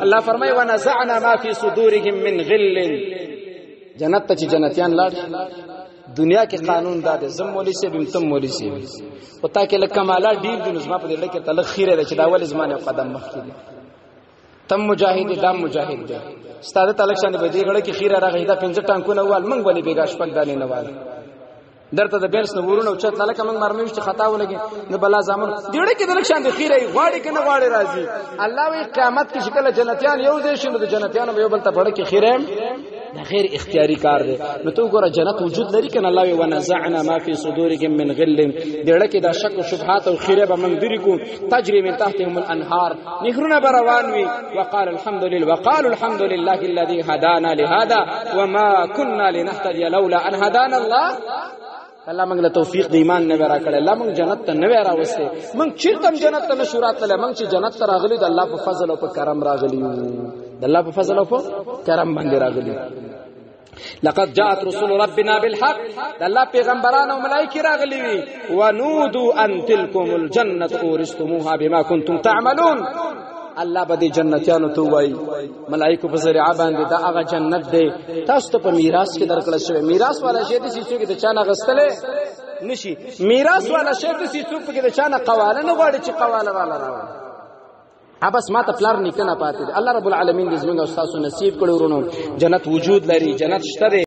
الله فرمای ونزعنا ما فی صدورهم من غل. جنت ته چې جنتیان لاړ دنیا کې قانون دا ده زم مولوی سی بیم تم مولوی سی او تا کې لکه مالا ډیر د نظم په دې کې تل خیره ده چې دا ول زمانه قدم مخکې تم مجاهد دام مجاهد ده ستاده تعلق شان به دې غړي کې خیره راغی دا 15 ټانکونه وال منګ ولې بیګاش پک دانې نه وال درته د بیرس نو ورونو چت لکه موږ مرمه چې خطا ولګي نو بلا زامن دیړه کې د لکشان د خیره غواړي کنه غواړي راځي الله وی قیامت کې شکل جنتیان یو ځای شنو د جنتیانو یو بل ته پړ کې خیره دا غیر اختیاری کار دی نو تو ګوره جنت وجود لري کنه الله وی ونزعنا ما فی صدورهم من غل دیړه کې دا شک او شبهات او خیره به من دری کو تجری من تحتهم الانهار نهرونه بروان وی وقال الحمد لله الذي هدانا لهذا وما كنا لنهتدي لولا ان هدانا الله. الله موږ له توفیق د ایمان نه ورا کړل الله موږ جنت ته نه ورا وسته موږ چیرته جنت ته نشورات له موږ چې جنت ته راغلي د الله په فضل او په کرم راغلي د الله په فضل او په کرم باندې راغلي. لقد جاءت رسول ربنا بالحق د الله پیغمبران او ملائکه راغلي وي ونودوا ان تلكم الجنه اورثتموها بما كنتم تعملون. الله به جنتیانو ته وای ملائکه په ذریعہ باندې دا هغه جنت دی تاسو ته په میراث کې درکړل شوی میراث والا شی د سیسو کې د چانه غستلې نشي میراث والا شی د سیسو کې د چانه قواله نه غواړي چې قواله والا راوړي بس ما ته پلار نکنه پاتې الله رب العالمین دې زموږ او تاسو نصیب کړو ورونو جنت وجود لري جنت شته.